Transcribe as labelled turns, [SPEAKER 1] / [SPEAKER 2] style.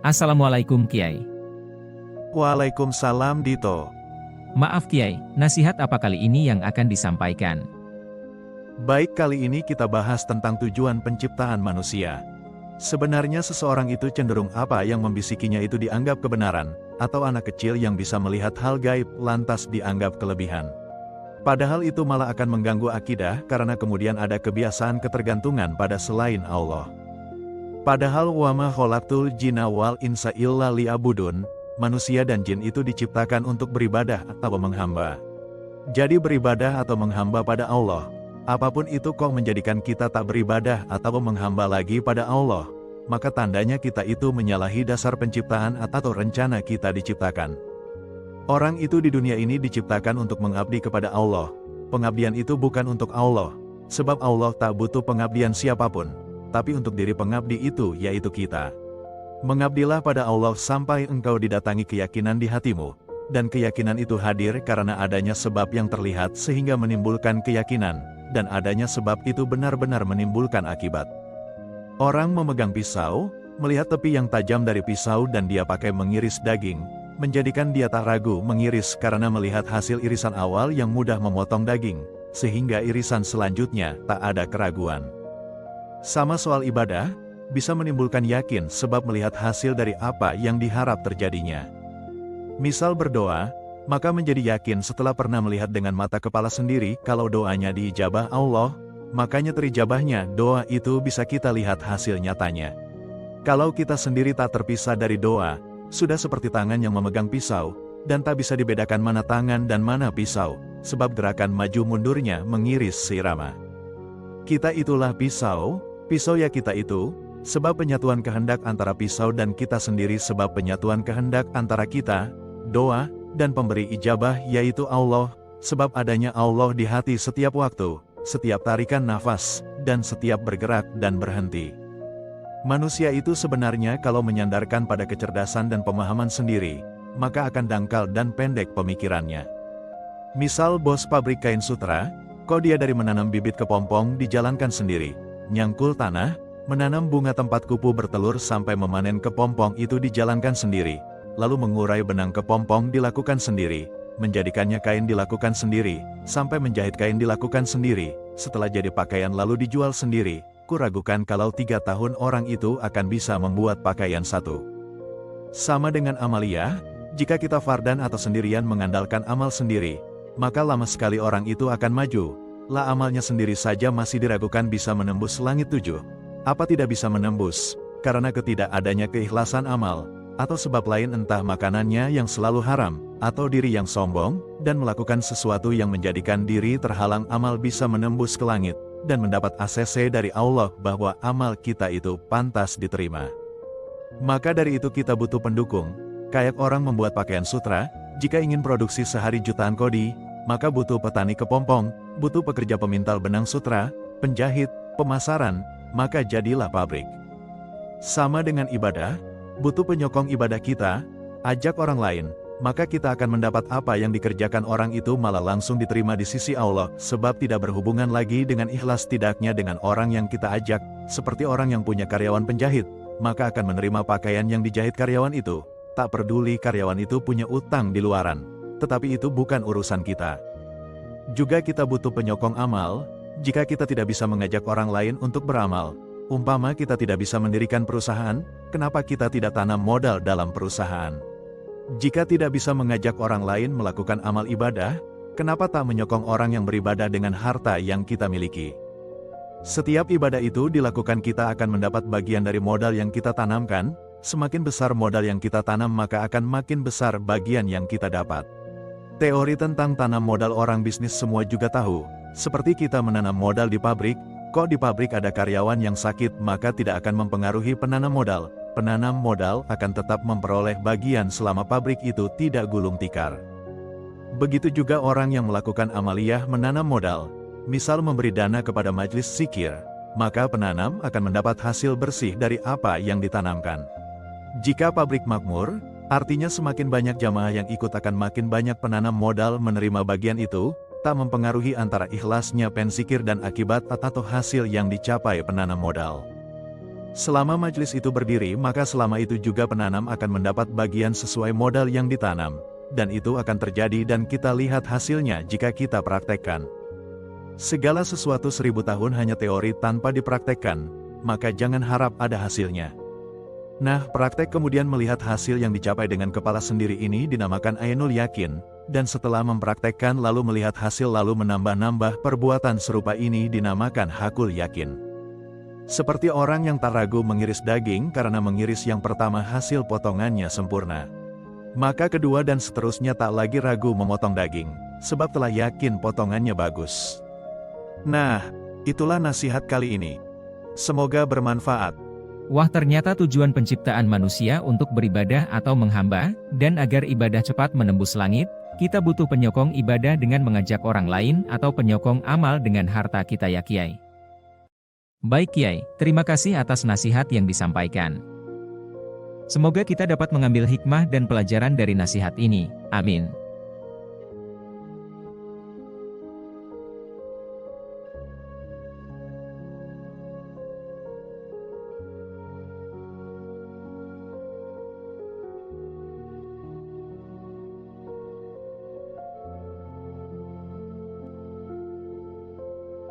[SPEAKER 1] Assalamualaikum Kiai.
[SPEAKER 2] Waalaikumsalam Dito.
[SPEAKER 1] Maaf Kiai, nasihat apa kali ini yang akan disampaikan?
[SPEAKER 2] Baik, kali ini kita bahas tentang tujuan penciptaan manusia. Sebenarnya seseorang itu cenderung apa yang membisikinya itu dianggap kebenaran, atau anak kecil yang bisa melihat hal gaib lantas dianggap kelebihan. Padahal itu malah akan mengganggu akidah karena kemudian ada kebiasaan ketergantungan pada selain Allah. Padahal wa ma khalaqtul jinna wal insa illa liya'budun, manusia dan jin itu diciptakan untuk beribadah atau menghamba. Jadi beribadah atau menghamba pada Allah. Apapun itu kok menjadikan kita tak beribadah atau menghamba lagi pada Allah, maka tandanya kita itu menyalahi dasar penciptaan atau rencana kita diciptakan. Orang itu di dunia ini diciptakan untuk mengabdi kepada Allah. Pengabdian itu bukan untuk Allah, sebab Allah tak butuh pengabdian siapapun, tapi untuk diri pengabdi itu yaitu kita. Mengabdilah pada Allah sampai engkau didatangi keyakinan di hatimu, dan keyakinan itu hadir karena adanya sebab yang terlihat sehingga menimbulkan keyakinan, dan adanya sebab itu benar-benar menimbulkan akibat. Orang memegang pisau, melihat tepi yang tajam dari pisau dan dia pakai mengiris daging, menjadikan dia tak ragu mengiris karena melihat hasil irisan awal yang mudah memotong daging, sehingga irisan selanjutnya tak ada keraguan. Sama soal ibadah, bisa menimbulkan yakin sebab melihat hasil dari apa yang diharap terjadinya. Misal berdoa, maka menjadi yakin setelah pernah melihat dengan mata kepala sendiri kalau doanya diijabah Allah, makanya terijabahnya doa itu bisa kita lihat hasil nyatanya. Kalau kita sendiri tak terpisah dari doa, sudah seperti tangan yang memegang pisau, dan tak bisa dibedakan mana tangan dan mana pisau, sebab gerakan maju mundurnya mengiris seirama. Kita itulah pisau, pisau ya kita itu, sebab penyatuan kehendak antara pisau dan kita sendiri sebab penyatuan kehendak antara kita, doa, dan pemberi ijabah yaitu Allah, sebab adanya Allah di hati setiap waktu, setiap tarikan nafas, dan setiap bergerak dan berhenti. Manusia itu sebenarnya kalau menyandarkan pada kecerdasan dan pemahaman sendiri, maka akan dangkal dan pendek pemikirannya. Misal bos pabrik kain sutra, kok dia dari menanam bibit kepompong dijalankan sendiri, nyangkul tanah, menanam bunga tempat kupu bertelur sampai memanen kepompong itu dijalankan sendiri, lalu mengurai benang kepompong dilakukan sendiri, menjadikannya kain dilakukan sendiri, sampai menjahit kain dilakukan sendiri, setelah jadi pakaian lalu dijual sendiri, kuragukan kalau 3 tahun orang itu akan bisa membuat pakaian satu. Sama dengan amalia, jika kita fardan atau sendirian mengandalkan amal sendiri, maka lama sekali orang itu akan maju, lah amalnya sendiri saja masih diragukan bisa menembus langit 7. Apa tidak bisa menembus, karena ketidakadanya keikhlasan amal, atau sebab lain entah makanannya yang selalu haram, atau diri yang sombong, dan melakukan sesuatu yang menjadikan diri terhalang amal bisa menembus ke langit, dan mendapat ACC dari Allah bahwa amal kita itu pantas diterima. Maka dari itu kita butuh pendukung, kayak orang membuat pakaian sutra, jika ingin produksi sehari jutaan kodi, maka butuh petani kepompong, butuh pekerja pemintal benang sutra, penjahit, pemasaran, maka jadilah pabrik. Sama dengan ibadah, butuh penyokong ibadah kita, ajak orang lain, maka kita akan mendapat apa yang dikerjakan orang itu malah langsung diterima di sisi Allah, sebab tidak berhubungan lagi dengan ikhlas tidaknya dengan orang yang kita ajak, seperti orang yang punya karyawan penjahit, maka akan menerima pakaian yang dijahit karyawan itu, tak peduli karyawan itu punya utang di luaran, tetapi itu bukan urusan kita. Juga kita butuh penyokong amal, jika kita tidak bisa mengajak orang lain untuk beramal, umpama kita tidak bisa mendirikan perusahaan, kenapa kita tidak tanam modal dalam perusahaan? Jika tidak bisa mengajak orang lain melakukan amal ibadah, kenapa tak menyokong orang yang beribadah dengan harta yang kita miliki? Setiap ibadah itu dilakukan kita akan mendapat bagian dari modal yang kita tanamkan, semakin besar modal yang kita tanam maka akan makin besar bagian yang kita dapat. Teori tentang tanam modal orang bisnis semua juga tahu, seperti kita menanam modal di pabrik, kok di pabrik ada karyawan yang sakit maka tidak akan mempengaruhi penanam modal. Penanam modal akan tetap memperoleh bagian selama pabrik itu tidak gulung tikar. Begitu juga orang yang melakukan amaliyah menanam modal, misal memberi dana kepada majelis zikir, maka penanam akan mendapat hasil bersih dari apa yang ditanamkan. Jika pabrik makmur, artinya semakin banyak jamaah yang ikut akan makin banyak penanam modal menerima bagian itu, tak mempengaruhi antara ikhlasnya penzikir dan akibat atau hasil yang dicapai penanam modal. Selama majelis itu berdiri, maka selama itu juga penanam akan mendapat bagian sesuai modal yang ditanam. Dan itu akan terjadi dan kita lihat hasilnya jika kita praktekkan. Segala sesuatu 1000 tahun hanya teori tanpa dipraktekkan, maka jangan harap ada hasilnya. Nah, praktek kemudian melihat hasil yang dicapai dengan kepala sendiri ini dinamakan ainul yakin, dan setelah mempraktekkan lalu melihat hasil lalu menambah-nambah perbuatan serupa ini dinamakan hakul yakin. Seperti orang yang tak ragu mengiris daging karena mengiris yang pertama hasil potongannya sempurna. Maka kedua dan seterusnya tak lagi ragu memotong daging, sebab telah yakin potongannya bagus. Nah, itulah nasihat kali ini. Semoga bermanfaat.
[SPEAKER 1] Wah, ternyata tujuan penciptaan manusia untuk beribadah atau menghamba, dan agar ibadah cepat menembus langit, kita butuh penyokong ibadah dengan mengajak orang lain atau penyokong amal dengan harta kita ya Kiai. Baik Kiai, terima kasih atas nasihat yang disampaikan. Semoga kita dapat mengambil hikmah dan pelajaran dari nasihat ini. Amin.